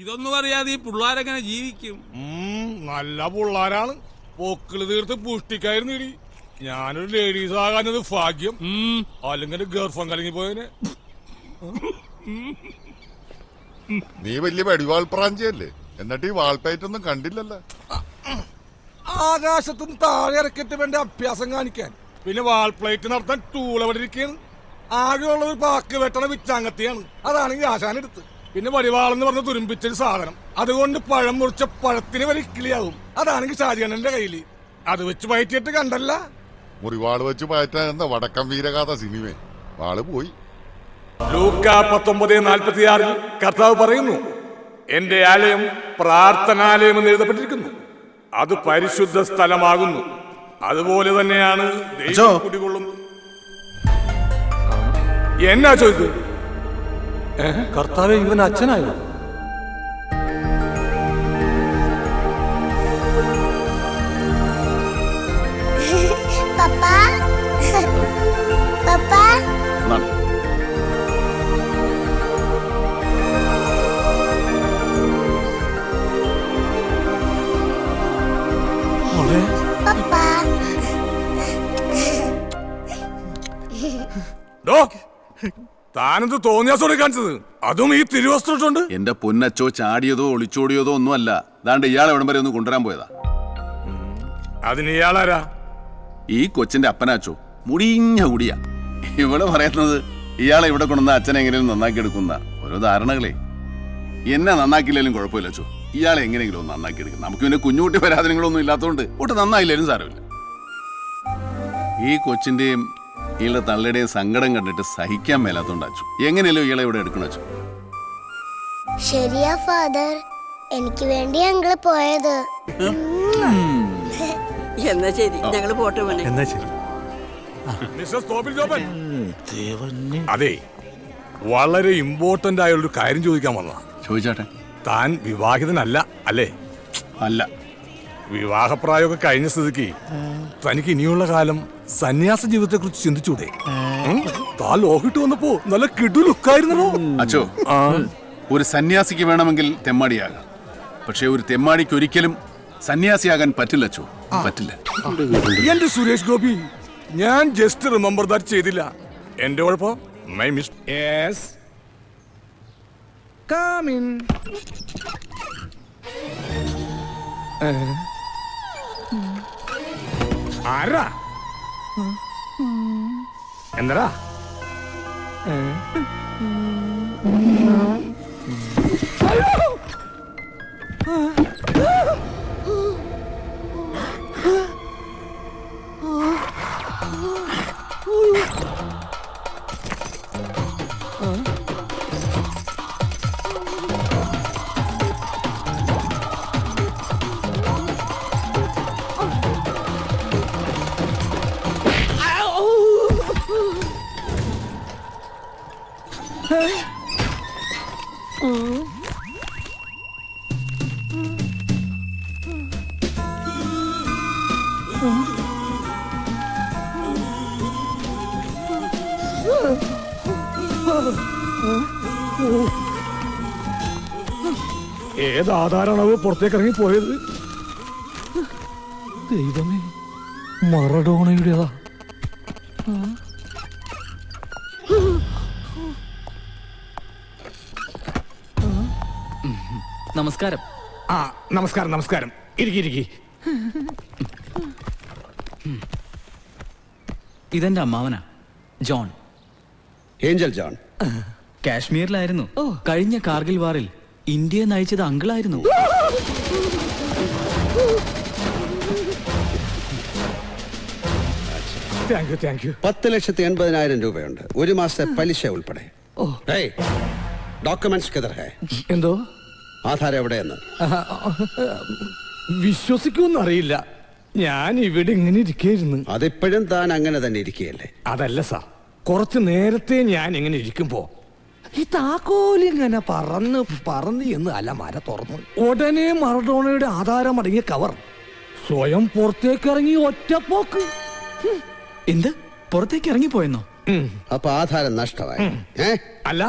ഇതൊന്നും അറിയാതെ ഈ പിള്ളേരെങ്ങനെ ജീവിക്കും? നല്ല പിള്ളേരാണ്. പൊക്കിള് തീർത്ത് പുഷ്ടിക്കായിരുന്നു ഇടി. ഞാനൊരു ലേഡീസ് ആകാഞ്ഞത് ഭാഗ്യം. അല്ലെങ്കിൽ ഗർഭം കലങ്ങി പോയതിന്. നീ വലിയ വെടിവാൾ പ്രാഞ്ചിയല്ലേ, എന്നിട്ട് ഈ വാൾപ്പയറ്റൊന്നും കണ്ടില്ലല്ലോ. ആകാശത്തും താഴെ ഇറക്കിട്ട് വേണ്ട അഭ്യാസം കാണിക്കാൻ. പിന്നെ വാൾപ്ലേറ്റ് നടത്താൻ ടൂളവിടെ ഇരിക്കുകയാണ്. ആകെയുള്ളത് പാക്ക് വെട്ടണ വിച്ചാങ്ങത്തിയാണ്. അതാണെങ്കിൽ ആശാനെടുത്ത്. പിന്നെ വടിവാളെന്ന് പറഞ്ഞ തുരുമ്പിച്ചൊരു സാധനം. അതുകൊണ്ട് പഴം മുറിച്ച പഴത്തിന് വരെ കിളിയാവും. അതാണെങ്കിൽ ഷാജിയണ്ണന്റെ കയ്യില്. അത് വെച്ച് പയറ്റിയിട്ട് കണ്ടല്ല. മുറിവാള് വെച്ച് പയറ്റാൻ വടക്കം വീരഗാഥ സിനിമ വാള് പോയി. ലൂക്ക 19:46 കർത്താവ് പറയുന്നു, എന്റെ ആലയം പ്രാർത്ഥനാലയം എന്ന് എഴുതപ്പെട്ടിരിക്കുന്നു. അത് പരിശുദ്ധ സ്ഥലമാകുന്നു. അതുപോലെ തന്നെയാണ് ദൈവം കുടികൊള്ളുന്നു. എന്നാ ചോദിക്കൂ? കർത്താവേ, ഇവൻ അച്ഛനായോ? താനെന്ത് തോന്നിയാസോടെ കാണിച്ചത്? അതും ഈ തിരുവസ്ത്രമുണ്ട്. എന്റെ പൊന്നച്ചോ ചാടിയതോ ഒളിച്ചോടിയതോ ഒന്നും അല്ല. ദാണ്ട് ഇയാളെ എവിടം വരെ ഒന്ന് കൊണ്ടുവരാൻ പോയതാ. അതിന് ഇയാളാരാ? ഈ കൊച്ചിന്റെ അപ്പനാച്ചോ, മുടിഞ്ഞ മുടിയാ. ഇവിടെ പറയുന്നത് ഇയാളെ ഇവിടെ കൊണ്ടുവന്ന അച്ഛനെ എങ്ങനെയും നന്നാക്കി എടുക്കുന്ന ഓരോ ധാരണകളെ. എന്നെ നന്നാക്കിയില്ലേലും കുഴപ്പമില്ല അച്ചോ, ഇയാളെ എങ്ങനെയെങ്കിലും ഒന്ന് നന്നാക്കി എടുക്കും. നമുക്ക് പിന്നെ കുഞ്ഞുകുട്ടി പരാതികളൊന്നും ഇല്ലാത്തതുകൊണ്ട് ഒട്ട് നന്നായില്ലേലും സാരമില്ല. ഈ കൊച്ചിന്റെയും ഇയാളുടെ തള്ളയുടെയും സങ്കടം കണ്ടിട്ട് സഹിക്കാൻ മേലാത്തോണ്ട് അച്ചു എങ്ങനെയല്ലോ ഇയാളെ ഇവിടെ എടുക്കണം അച്ചു. ശരിയാ ഫാദർ, എനിക്ക് വേണ്ടി ഞങ്ങള് പോയത്. എന്നാ ശരി, ഞങ്ങള് പോട്ടെ മോനെ. എന്നാ ശരി. അതെ, വളരെ ഇമ്പോർട്ടന്റ് ആയ ഒരു കാര്യം ചോദിക്കാൻ വന്നതാ. ചോദിച്ചാട്ടെ. താൻ വിവാഹിതനല്ല അല്ലേ? അല്ല. വിവാഹപ്രായമൊക്കെ കഴിഞ്ഞ സ്ഥിതിക്ക് തനിക്ക് ഇനിയുള്ള കാലം സന്യാസ ജീവിതത്തെ കുറിച്ച് ചിന്തിച്ചൂടെ? താൻ ലോഹിട്ട് വന്നപ്പോ നല്ല കിടു ലുക്കായിരുന്നല്ലോ അച്ചോ. ഒരു സന്യാസിക്ക് വേണമെങ്കിൽ തെമ്മാടിയാകാം, പക്ഷെ ഒരു തെമ്മാടിക്ക് ഒരിക്കലും സന്യാസിയാകാൻ പറ്റില്ല അച്ചോ, പറ്റില്ല. എന്റെ സുരേഷ് ഗോപി, ഞാൻ ജസ്റ്റ് റിമെമ്പർ ദാറ്റ് ചെയ്തില്ല. എന്റെ കുഴപ്പം. My miss. Yes, come in. ആരാ? എന്താ? ഏതാധാരണവ് പുറത്തേക്ക് ഇറങ്ങി പോയത്? ദൈവമേ, മറഡോണയുടേതാ. നമസ്കാരം. ആ, നമസ്കാരം നമസ്കാരം. ഇരിക്കി. ഇതെന്റെ അമ്മാവനാ, ജോൺ. Angel John. കാശ്മീരിലായിരുന്നു. കഴിഞ്ഞ കാർഗിൽ വാറിൽ ഇന്ത്യയെ നയിച്ചത് അങ്കിളായിരുന്നു. Thank you. 10,80,000 രൂപയുണ്ട്, ഒരു മാസത്തെ പലിശ ഉൾപ്പെടെ. ഡോക്യുമെന്റ്സ് എന്തോ? ആധാരം എവിടെയെന്ന് വിശ്വസിക്കുമെന്നറിയില്ല. ഞാൻ ഇവിടെ ഇങ്ങനെ ഇരിക്കായിരുന്നു. അതിപ്പോഴും താൻ അങ്ങനെ തന്നെ ഇരിക്കുകയല്ലേ? അതല്ല സാർ, കുറച്ച് നേരത്തെ ഞാൻ ഇങ്ങനെ ഇരിക്കുമ്പോ ഈ താക്കോലിങ്ങനെ പറന്ന് എന്ന് അലമാര തുറന്നു. ഉടനെ മറഡോണയുടെ ആധാരം അടങ്ങിയ കവർ സ്വയം പുറത്തേക്ക് ഇറങ്ങി ഒറ്റപ്പോക്ക്. എന്ത്? പുറത്തേക്ക് ഇറങ്ങിപ്പോയെന്നോ? അപ്പൊ ആധാരം നഷ്ടമായി? അല്ല,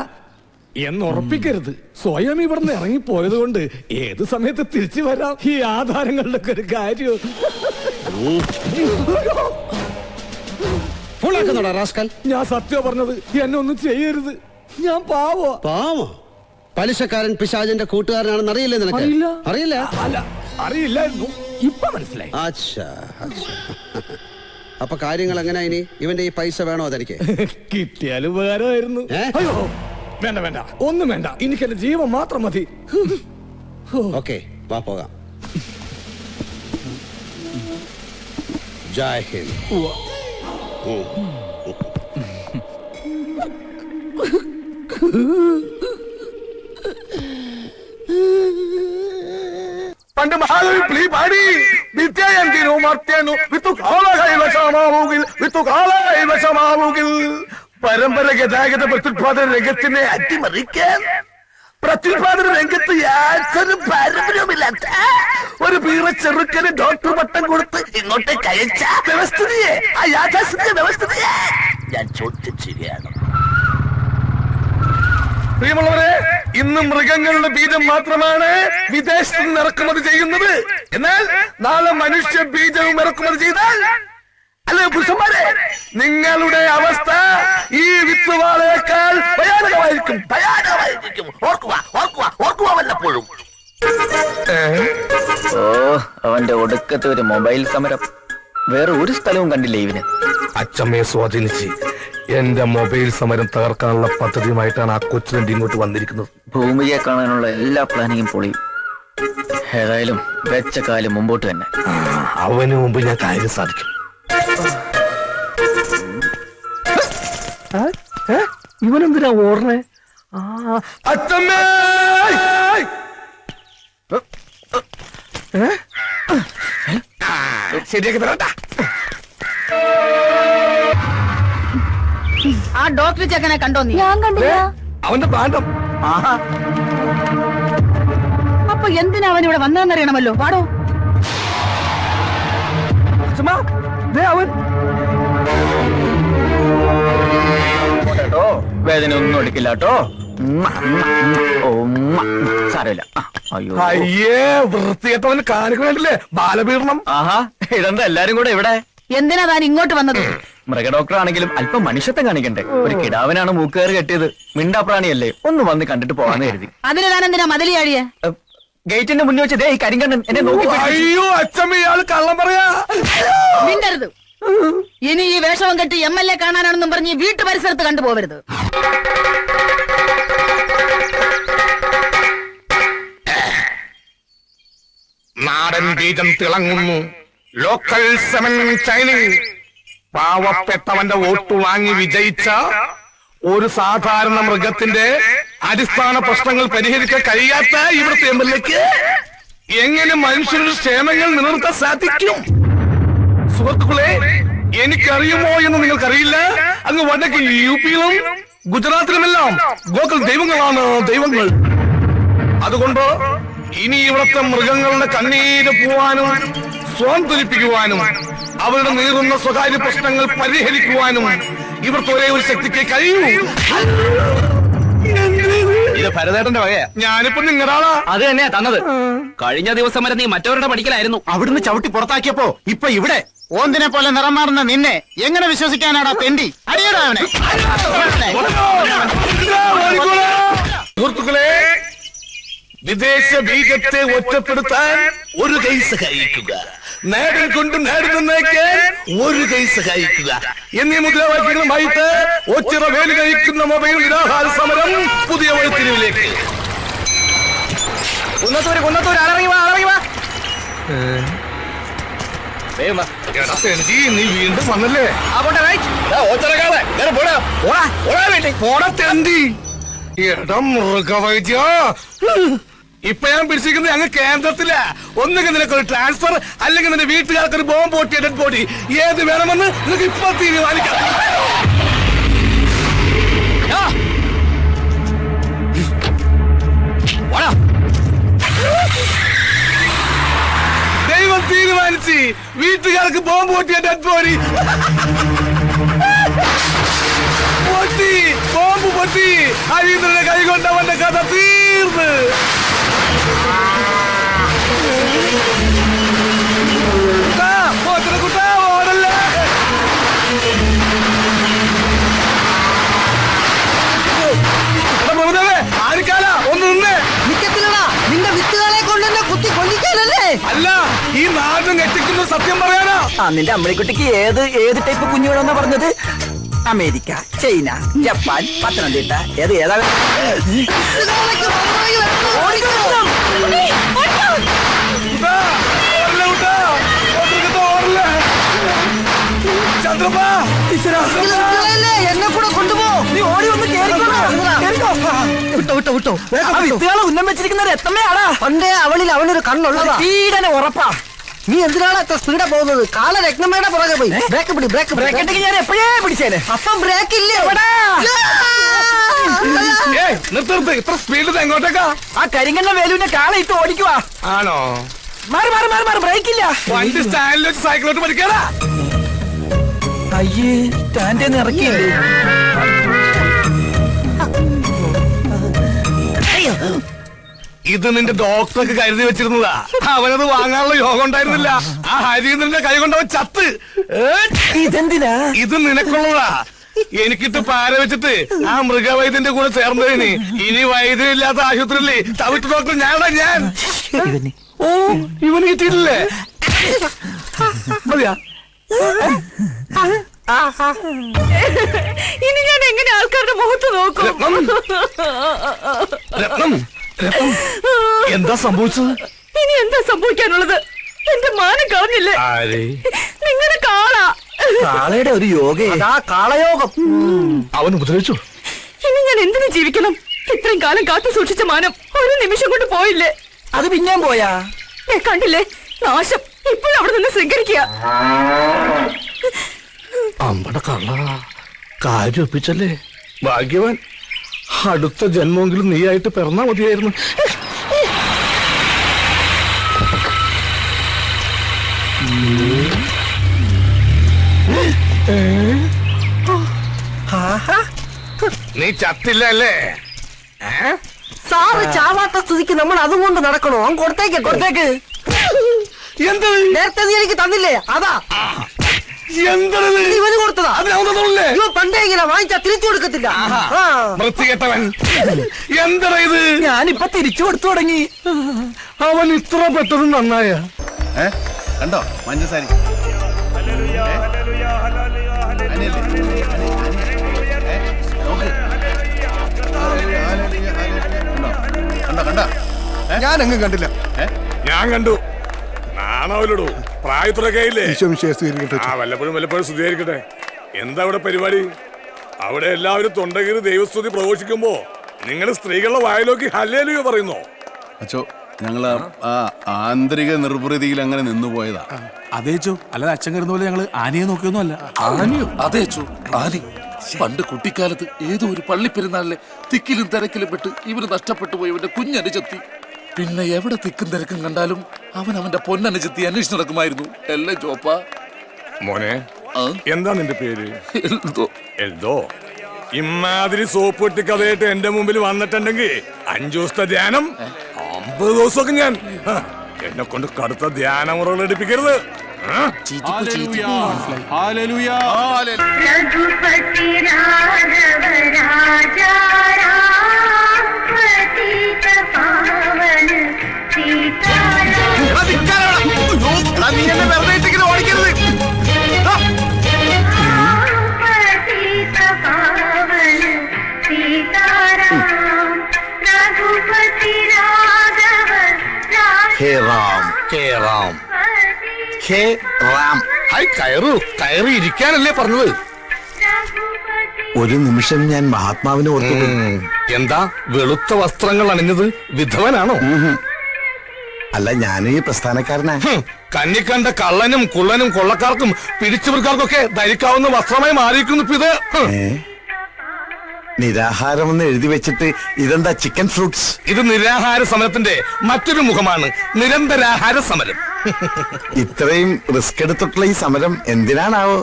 എന്നുറപ്പിക്കരുത്. സ്വയം ഇവിടുന്ന് ഇറങ്ങിപ്പോയത് കൊണ്ട് ഏത് സമയത്ത് തിരിച്ചു വരാം. ഈ ആധാരങ്ങളുടെ ഒക്കെ ഒരു കാര്യം. ഞാൻ സത്യം പറഞ്ഞത്. എന്നെ ഒന്നും ചെയ്യരുത്. ഞാൻ പാവോ. പലിശക്കാരൻ പിശാചിന്റെ കൂട്ടുകാരനാണെന്ന് അറിയില്ലേ നിനക്ക്? അറിയില്ല. അല്ല, അറിയില്ലായിരുന്നു. ഇപ്പൊ മനസ്സിലായി. അപ്പൊ കാര്യങ്ങൾ എങ്ങനെ? ഇനി ഇവന്റെ ഈ പൈസ വേണോ അതെനിക്ക്? കിട്ടിയാൽ ഉപകാരമായിരുന്നു. അയ്യോ വേണ്ട വേണ്ട, ഒന്നും വേണ്ട. എനിക്ക് എന്റെ ജീവൻ മാത്രം മതി. ഓക്കെ, വാ പോകാം. ജയ് ഹിന്ദ്. പണ്ട് മഹാകവി പാടി വിദ്യയന്തിനു മർത്യനു വിത്തുകാലകൈവശമാവുകിൽ പരമ്പര ഗതാഗത പ്രത്യുത്പാദന രംഗത്തിനെ അട്ടിമറിക്കാൻ പ്രത്യുത്പാദന രംഗത്ത് യാതൊരു പാരമ്പര്യവുമില്ലാത്ത ഒരു പീറ ചെറുക്കന് ഡോക്ടർ പട്ടം കൊടുത്ത് ഇങ്ങോട്ടേക്ക് അയച്ച വ്യവസ്ഥിതിയെ, ആ യാഥാസ്ഥിതിക വ്യവസ്ഥിതിയെ ഞാൻ ചോദ്യം ചെയ്യുകയാണ്. പ്രിയമുള്ളവരെ, ഇന്ന് മൃഗങ്ങളുടെ ബീജം മാത്രമാണ് വിദേശത്ത് നിന്ന് ഇറക്കുമതി ചെയ്യുന്നത്. എന്നാൽ നാളെ മനുഷ്യ ബീജവും ഇറക്കുമതി ചെയ്താൽ, അല്ലെ പുരുഷന്മാരെ, നിങ്ങളുടെ അവസ്ഥ ഈ വിത്തുവാളേക്കാൾ ഭയാനകമായിരിക്കും. ഓർക്കുക വല്ലപ്പോഴും. അവന്റെ ഒടുക്കത്തെ ഒരു മൊബൈൽ സമരം. വേറെ ഒരു സ്ഥലവും കണ്ടില്ല ഇവന്. അച്ചമ്മയെ സ്വാധീനിച്ച് എന്റെ മൊബൈൽ സമരം തകർക്കാനുള്ള പദ്ധതിയുമായിട്ടാണ് ആ കൊച്ചുതണ്ടി ഇങ്ങോട്ട് വന്നിരിക്കുന്നത്. ഭൂമിയെ കാണാനുള്ള എല്ലാ പ്ലാനിങ്ങും പൊളിയും. ഏതായാലും വെച്ച കാലം മുമ്പോട്ട് തന്നെ. അവന് മുമ്പ് ഞാൻ കാര്യം സാധിക്കും. ഇവനെന്തിനാ ഓർണേ? അച്ചമ്മേ, ശരിയാക്കി തരട്ടാ. ആ ഡോക്ടർ ചെക്കനെ കണ്ടോ നീ? ഞാൻ കണ്ടില്ല. അവന്റെ പാണ്ഡം. അപ്പൊ എന്തിനാ അവൻ ഇവിടെ വന്നതെന്നറിയണമല്ലോ. പാടോ. അവൻ വേദന ഒന്നും എടുക്കില്ല കേട്ടോ. സാരമില്ല. അയ്യോ, അയ്യേ, വൃത്തികെട്ടവന് കാണിക്കണല്ലേ ബാലപീഡനം. ആഹാ, ഇതെന്താ എല്ലാരും കൂടെ ഇവിടെ? എന്തിനാ താൻ ഇങ്ങോട്ട് വന്നത്? മൃഗഡോക്ടർ ആണെങ്കിലും അല്പം മനുഷ്യത്വം കാണിക്കണ്ടേ? ഒരു കിടാവിനാണ് മൂക്കുകയറ് കെട്ടിയത്. മിണ്ടാപ്രാണിയല്ലേ, ഒന്ന് വന്ന് കണ്ടിട്ട് പോകാന്ന് കരുതി. അതിന് താൻ എന്തിനാ മതിലിയാടിയ? ഗേറ്റിന്റെ മുന്നിൽ വെച്ച് ദേ ഈ കരിങ്കണ്ണൻ എന്നെ നോക്കി. അയ്യോ അച്ഛമ്മ, ഇയാള് കള്ളം പറയാ. മിണ്ടരുത്. ഇനി ഈ വേഷവും കെട്ടി MLA കാണാനാണെന്നും പറഞ്ഞ് വീട്ടു പരിസരത്ത് കണ്ടുപോകരുത്. നാടൻ ബീജം തിളങ്ങുന്നു. Local semen ചൈനിങ്. പാവപ്പെട്ടവന്റെ വോട്ട് വാങ്ങി വിജയിച്ച ഒരു സാധാരണ മൃഗത്തിന്റെ അടിസ്ഥാന പ്രശ്നങ്ങൾ പരിഹരിക്കാൻ കഴിയാത്ത ഇവിടുത്തെ MLAക്ക് എങ്ങനെ മനുഷ്യരുടെ ക്ഷേമങ്ങൾ നിലനിർത്താൻ സാധിക്കും? സുഹൃത്തുക്കളെ, എനിക്കറിയുമോ എന്ന് നിങ്ങൾക്കറിയില്ല. അങ്ങ് വടക്ക് UP-യിലും ഗുജറാത്തിലുമെല്ലാം ഗോകുൽ ദൈവങ്ങളാണ് ദൈവങ്ങൾ. അതുകൊണ്ട് ഇനി ഇവിടുത്തെ മൃഗങ്ങളുടെ കണ്ണീര് പോവാനും സ്വാന്തരിപ്പിക്കുവാനും അവരുടെ നീറുന്ന സ്വകാര്യ പ്രശ്നങ്ങൾ പരിഹരിക്കുവാനും ഇവിടുത്തെ ഒരേ ഒരു ശക്തിക്ക് കഴിയൂ. ഇത് ഭരതേട്ടന്റെ വകയാ. ഞാനിപ്പോ നിങ്ങളുടെ ആളാ. അത് തന്നെയാ തന്നത്. കഴിഞ്ഞ ദിവസം വരെ നീ മറ്റവരുടെ പഠിക്കലായിരുന്നു. അവിടുന്ന് ചവിട്ടി പുറത്താക്കിയപ്പോ ഇപ്പൊ ഇവിടെ ഓന്തിനെ പോലെ നിറം മാറുന്ന നിന്നെ എങ്ങനെ വിശ്വസിക്കാനാടാ തെണ്ടി? അടിയടാ അവനെ. സുഹൃത്തുക്കളെ, വിദേശ ബീജത്തെ ഒറ്റപ്പെടുത്താൻ ഒരു കൈ സഹായിക്കുക, നേടൽ കൊണ്ട് നേടുന്നേക്കാൻ ഒരു കൈ സഹായിക്കുക എന്നീ മുദ്രാവാക്യങ്ങളുമായിട്ട് ഒച്ചിറ വേലി കഴിക്കുന്ന മൊബൈൽ നിരാഹാര സമരം പുതിയ വഴിത്തിരിവിലേക്ക്. നീ വീണ്ടും വന്നല്ലേ? മൃഗവൈദ്യ, ഇപ്പൊ ഞാൻ പിടിച്ചിരിക്കുന്നത് ഞങ്ങൾ കേന്ദ്രത്തില. ഒന്നുകിൽ നിനക്കൊരു ട്രാൻസ്ഫർ, അല്ലെങ്കിൽ നിന്റെ വീട്ടുകാർക്കൊരു ബോംബ് പൊട്ടിയ ഡെഡ് ബോഡി. ഏത് വേണമെന്ന് നിനക്ക് ഇപ്പൊ തീരുമാനിക്കാം. ദൈവം തീരുമാനിച്ച് വീട്ടുകാർക്ക് ബോംബ് പൊട്ടിയ ഡെഡ് ബോഡി പൊട്ടി. ബോംബ് പറ്റി. ഹരീന്ദ്രന്റെ കൈ കൊണ്ടവന്റെ കഥ തീർന്ന്. കുട്ടാ ഓടല്ലേ. ആരിക്കാല ഒന്ന് നിന്നേ. നിന്റെ വിത്തുകളെ കൊണ്ടെന്നെ കുത്തി കൊല്ലിക്കാനല്ലേ? അല്ല, ഈ നാടിന് ഞെട്ടിക്കുന്ന സത്യം പറയാനാ. നിന്റെ അമ്മണിക്കുട്ടിക്ക് ഏത് ടൈപ്പ് കുഞ്ഞുങ്ങളെന്നാ പറഞ്ഞത്? അമേരിക്ക, ചൈന, ജപ്പാൻ, പത്തനംതിട്ട, ഏതാ? എന്നെ കൂടെ കൊണ്ടുപോ. നീ ഓടി വന്ന് വിട്ടോ. വിത്തുകളെ ഉന്നം വെച്ചിരിക്കുന്ന എത്തമ്മയാടാ. പണ്ടേ അവനൊരു കണ്ണുള്ളതാ. സ്പീഡനെ ഉറപ്പാ. നീ എന്തിനാണ് എത്ര സ്പീഡാ പോകുന്നത്? കാല രത്നമ്മയുടെ പുറകെ പോയി. ബ്രേക്ക് ഉണ്ടെങ്കിൽ ഞാൻ എപ്പോഴേ പിടിച്ചേനെ. അപ്പം ബ്രേക്ക് ഇല്ലേ? നിർത്ത്. ഇത്ര സ്പീഡിൽ എങ്ങോട്ടേക്കാ? ആ കരിങ്കണ്ണ വേലുവിന്റെ കാള ഇട്ട് ഓടിക്കുവാ. ആണോ? മാറി ബ്രേക്ക് ഇല്ല. വണ്ടി സ്റ്റാൻഡിൽ വെച്ച് സൈക്കിളോട്ട് പഠിക്കാനാ. അയ്യേ, സ്റ്റാൻഡിൽ ഇറക്കിയില്ലേ? ഇത് നിന്റെ ഡോക്ടർക്ക് കരുതി വെച്ചിരുന്നതാ. അവനത് വാങ്ങാനുള്ള യോഗം ഉണ്ടായിരുന്നില്ല. ആ ഹരീന്ദ്രന്റെ കൈ കൊണ്ടവൻ ചത്ത്. ഇതെന്തിനാ? ഇത് നിനക്കുള്ളതാ. എനിക്കിട്ട് പാര വെച്ചിട്ട് ആ മൃഗവൈദ്യന്റെ കൂടെ ചേർന്നതിന് ഇനി വൈദ്യനില്ലാത്ത ആശുപത്രിയില്ലേ തവിട്ട് ഡോക്ടർ ഞാൻ. ഓ, ഇവന് കിട്ടിയിട്ടില്ലേ? മതിയാ. ഇനി ഞാൻ എങ്ങനെ ആൾക്കാരുടെ മുഖത്ത് നോക്കും? രത്നം, എന്താ സംഭവിച്ചത്? ഇനി എന്താ സംഭവിക്കാനുള്ളത്? എന്റെ മാനം കളഞ്ഞില്ലേ നിങ്ങളുടെ കാള? കാളയുടെ ഒരു യോഗ, കാളയോഗം. അവൻ ഉപദ്രവിച്ചു. ഇനി ഞാൻ എന്തിനു ജീവിക്കണം? ഇത്രയും കാലം കാത്തു സൂക്ഷിച്ച മാനം ഒരു നിമിഷം കൊണ്ട് പോയില്ലേ? അത് പിന്നെയും പോയാ? കണ്ടില്ലേ നാശം. ഇപ്പോഴും അവിടെ നിന്ന് സ്വീകരിക്കുക. അമ്പട കള്ള കാര്യം ഒപ്പിച്ചല്ലേ. ഭാഗ്യവാൻ. അടുത്ത ജന്മമെങ്കിലും നീയായിട്ട് പിറന്നാ മതിയായിരുന്നു. നീ ചത്തില്ല അല്ലേ? സാറ് ചാവാത്ത സ്ഥിതിക്ക് നമ്മൾ അതും കൊണ്ട് നടക്കണോ? കൊടുത്തേക്ക്. എന്താ നേരത്തെ നീ എനിക്ക് തന്നില്ലേ? അതാ എന്താണ് ഇവന് കൊടുത്തതാ. പണ്ടേ ഇങ്ങനെ വാങ്ങിച്ചാ തിരിച്ചു കൊടുക്കത്തില്ല. വൃത്തികെട്ടവൻ. എന്താ ഇത്? ഞാനിപ്പൊ തിരിച്ചു കൊടുത്തു തുടങ്ങി. അവൻ ഇത്ര പെട്ടതും നന്നായ. കണ്ടോ മഞ്ചസാരി? ഞാനെങ്ങും കണ്ടില്ല. ഞാൻ കണ്ടു. നാണവല്ലോ പ്രായത്തിലൊക്കെ ഇല്ലേ? വല്ലപ്പോഴും സ്തുതിയായിരിക്കട്ടെ. എന്താ അവിടെ പരിപാടി? അവിടെ എല്ലാവരും തൊണ്ടകീറി ദൈവസ്തുതി പ്രഘോഷിക്കുമ്പോ നിങ്ങൾ സ്ത്രീകളുടെ വായിലോക്കി ഹല്ലേലൂയ പറയുന്നോ? അച്ചോ, ഞങ്ങള് ആ ആന്തരിക നിർവൃതിയിൽ അങ്ങനെ നിന്നുപോയതാ. അതേച്ചോ, അല്ലാതെ അച്ഛൻ കരുന്ന പോലെ ഞങ്ങള് ആനയെ നോക്കിയൊന്നും അല്ല. ആനയോ? അതേച്ചോ, ആനി. പണ്ട് കുട്ടിക്കാലത്ത് ഏതോ ഒരു പള്ളിപ്പെരുന്നാളിലെ തിക്കിലും തിരക്കിലും പെട്ട് ഇവന് നഷ്ടപ്പെട്ടു പോയി ഇവന്റെ കുഞ്ഞനുജത്തി. പിന്നെ എവിടെ തിക്കും തിരക്കും കണ്ടാലും അവന്റെ പൊന്നനുജത്തി അന്വേഷിച്ച് നടക്കുമായിരുന്നു. എല്ലാം ചോപ്പ. മോനെ, എന്താ നിന്റെ പേര്? എൽദോ. ഇമാതിരി സോപ്പ് പെട്ടി കഥയായിട്ട് എന്റെ മുമ്പിൽ വന്നിട്ടുണ്ടെങ്കിൽ 5 ദിവസത്തെ ധ്യാനം 50 ദിവസമൊക്കെ ഞാൻ എന്നെ കൊണ്ട് കടുത്ത ധ്യാനമുറകൾ എടുപ്പിക്കരുത്. ഓടിക്കരുത്. ഹേ റാം. കയറി ഇരിക്കാനല്ലേ പറഞ്ഞത്? ഒരു നിമിഷം ഞാൻ മഹാത്മാവിനെ ഓർത്തു. എന്താ വെളുത്ത വസ്ത്രങ്ങൾ അണിഞ്ഞത്? വിധവനാണോ? അല്ല, ഞാൻ ഈ പ്രസ്ഥാനക്കാരനാ. കണ്ണിക്കണ്ട കള്ളനും കുള്ളനും കൊള്ളക്കാർക്കും പിടിച്ചുപറിക്കാർക്കൊക്കെ ധരിക്കാവുന്ന വസ്ത്രമായി മാറിയിരിക്കുന്നു ഇത്. നിരാഹാരം എന്ന് എഴുതി വെച്ചിട്ട് ഇതെന്താ ചിക്കൻ ഫ്രൂട്ട്സ്? ഇത് നിരാഹാര സമരത്തിന്റെ മറ്റൊരു മുഖമാണ്. നിരന്തരാഹാര സമരം. ഇത്രയും റിസ്ക് എടുത്തിട്ടുള്ള ഈ സമരം എന്തിനാണാവോ?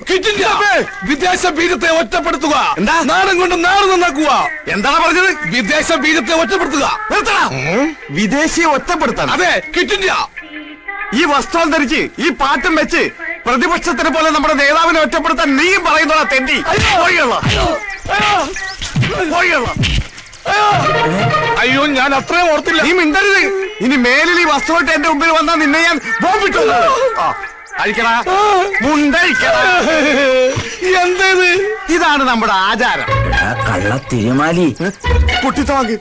വിദേശ ബീജത്തെ ഒറ്റപ്പെടുത്തുക. എന്താ? നാടൻ കൊണ്ട് നാട് നന്നാക്കുക. എന്താണ് പറഞ്ഞത്? വിദേശ ബീജത്തെ ഒറ്റപ്പെടുത്തുക. വിദേശിയെ ഒറ്റപ്പെടുത്താൻ? അതെ, ക്വിറ്റ് ഇന്ത്യ. ഈ വസ്ത്രം ധരിച്ച് ഈ പാട്ടും വെച്ച് പ്രതിപക്ഷത്തിനെ പോലെ നമ്മുടെ നേതാവിനെ ഒറ്റപ്പെടുത്താൻ നീ പറയുന്നതാ തെണ്ടി. അയ്യോ, ഞാൻ അത്രയും ഓർത്തില്ല. നീ മിണ്ടരുത്. ഇനി മേലിൽ ഈ വസ്തുവായിട്ട് എന്റെ മുമ്പിൽ വന്നാൽ നിന്നെ ഞാൻ ബോംബിട്ടു. അഴിക്കടാ, മുണ്ടഴിക്കടാ. എന്തേത്? ഇതാണ് നമ്മുടെ ആചാരം. കള്ള തിരുമാലി കുട്ടിത്തോക്ക്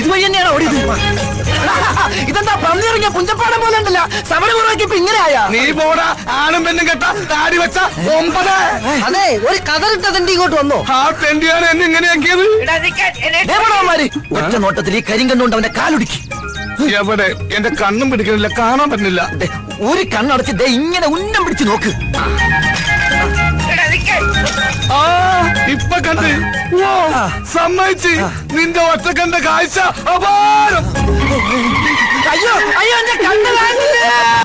ഇതുവഴി തന്നെയാണ് ഓടിയത്. ഇതെന്താ പന്നിറങ്ങിയ പുഞ്ചപ്പാടം പോലെ ഉണ്ടല്ല. സമരമുറക്കി ഇപ്പൊ ഇങ്ങനെയായ. നീ പോടാ, ആണും പെണ്ണും കെട്ട താടി വെച്ച 9. അതെ, ഒരു കതറിട്ട തെണ്ടി ഇങ്ങോട്ട് വന്നോ. ആ തെണ്ടിയാണ് എന്നെ ഇങ്ങനെയാക്കിയത്. ഒറ്റ നോട്ടത്തിൽ ഈ കരിങ്കണ്ണുകൊണ്ട് അവന്റെ കാലുടുക്കി. എവിടെ? എന്റെ കണ്ണും പിടിക്കണില്ല, കാണാൻ പറ്റുന്നില്ല. ഒരു കണ്ണടച്ച് ദേ ഇങ്ങനെ ഉന്നം പിടിച്ച് നോക്ക്. ആ, ഇപ്പൊ കണ്ട്. സമ്മതിച്ച്. നിന്റെ ഒറ്റ കണ്ട കാഴ്ച അപാരം. അയ്യോ അയ്യോ, എന്റെ കണ്ണ് കാണില്ല.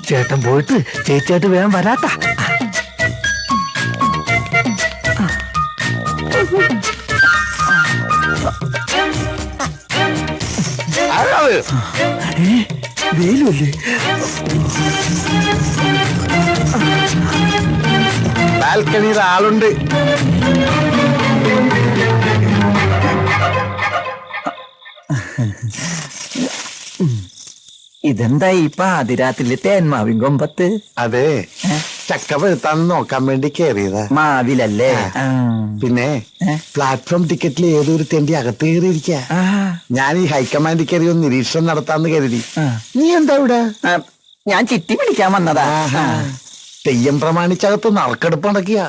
ചേട്ടൻ പോയിട്ട് ചേച്ചിയായിട്ട് വേഗം വരാത്ത. വേലുല്ലേ? ബാൽക്കണിയിൽ ആളുണ്ട്. ഇതെന്താ ഇപ്പൊ അതിരാത്രിയിലെ തേന്മാവിൻ കൊമ്പത്ത്? അതെ, ചക്ക വെളുത്താന്ന് നോക്കാൻ വേണ്ടി കേറിയതാ. മാവിലല്ലേ? പിന്നെ പ്ലാറ്റ്ഫോം ടിക്കറ്റിൽ ഏതൊരു തെണ്ടി അകത്ത് കയറിയിരിക്ക. ഞാൻ ഈ ഹൈക്കമാൻഡിൽ കയറി ഒന്ന് നിരീക്ഷണം നടത്താന്ന് കരുതി. നീ എന്താ ഇവിടെ? ഞാൻ ചിട്ടി പിടിക്കാൻ വന്നതാ. തെയ്യം പ്രമാണിച്ചകത്ത് നറുക്കെടുപ്പ് നടക്കുക.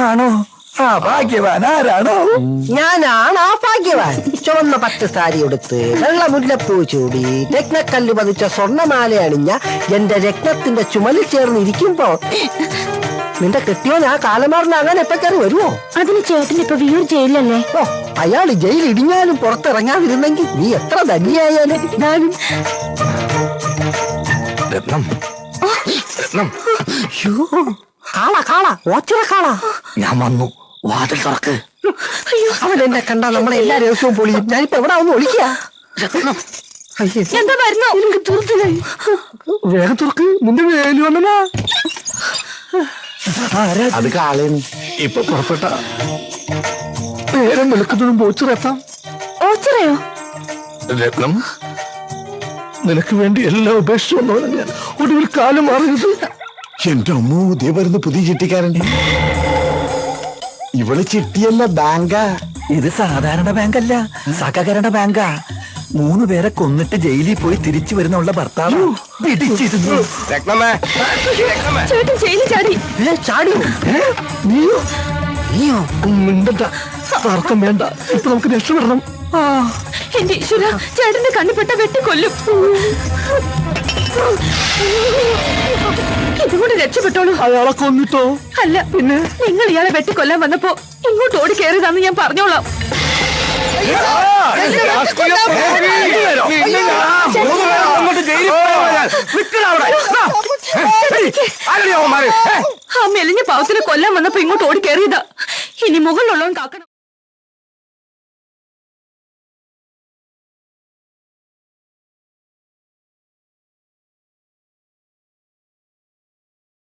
ആണോ? ആ ഭാഗ്യവാൻ ആരാണോ? ഞാനാണ് ആ ഭാഗ്യവാൻ. ചുവന്ന പട്ട് സാരി എടുത്ത് വെള്ള മുല്ലപ്പൂ ചൂടി രത്നക്കല്ല് പതിച്ച സ്വർണ്ണമാല അണിഞ്ഞ എന്റെ രത്നത്തിന്റെ ചുമലിൽ ചേർന്ന് ഇരിക്കുമ്പോ നിന്റെ കെട്ടിയോൻ ആ കാലമാറിന് അങ്ങനെ എപ്പ കയറി വരുമോ? അതിന് ചേട്ടൻ ഇപ്പൊ വിയൂർ ജയിലല്ലേ? ഓ, അയാൾ ജയിൽ ഇടിഞ്ഞാലും പുറത്തിറങ്ങാതിരുന്നെങ്കിൽ നീ എത്ര ധന്യായാലും ഞാനും. രത്നം, രത്നം. കാള ഓച്ചിറ കാള. ഞാൻ വന്നു, വാതിൽ തുറക്ക്. അവൻ എന്നെ കണ്ടാ നമ്മളെ എല്ലാ ദിവസവും പൊളിയും. ഞാനിപ്പോ എവിടെ ഒന്ന് ഒളിക്കുക. എന്താ വരുന്നോ? വേഗം തുറക്ക്, നിന്റെ വേലു വന്നനാ. അത് കാളേന്ന്. ഇപ്പൊ പുറപ്പെട്ട നേരം വിളിക്കുന്നതും ഓച്ചിറെത്താം. ഓച്ചിറയോ? രത്നം, നിനക്ക് വേണ്ടി എല്ലാം ഉപേക്ഷിച്ചു വന്നവനെ ഞാൻ. ഒടുവിൽ കാലം മാറിയത്. എന്റെ അമ്മോ, ദേ വരുന്ന പുതിയ ചിട്ടിക്കാരൻ. ഇവള് ചിട്ടിയല്ല, ബാങ്കാ. ഇത് സാധാരണ ബാങ്കല്ല, സഹകരണ ബാങ്കാ. 3 പേരെ കൊന്നിട്ട് ജയിലിൽ പോയി തിരിച്ചു വരുന്നുള്ള ഭർത്താവ് പിടിച്ചിരുന്നു. ചേട്ടൻ ജയിലിൽ ചാടി. ചാടിയോ? നീയോ? മിണ്ടണ്ട, തർക്കം വേണ്ട. ഇപ്പൊ നമുക്ക് രക്ഷപ്പെടണം. എന്റെ ഈശ്വര, ചേട്ടന്റെ കണ്ണിപ്പെട്ട വെട്ടിക്കൊല്ലും. ഇതുകൊണ്ട് രക്ഷപ്പെട്ടോളൂ. അയാളെ കൊന്നിട്ടോ? അല്ല, പിന്നെ നിങ്ങൾ ഇയാളെ വെട്ടിക്കൊല്ലാൻ വന്നപ്പോ ഇങ്ങോട്ട് ഓടി കയറിയതാന്ന് ഞാൻ പറഞ്ഞോളാം. ആ മെലിഞ്ഞ പാവത്തിനെ കൊല്ലാൻ വന്നപ്പോ ഇങ്ങോട്ട് ഓടി കയറിയതാ. ഇനി മുകളിലുള്ളവൻ കാക്കണം.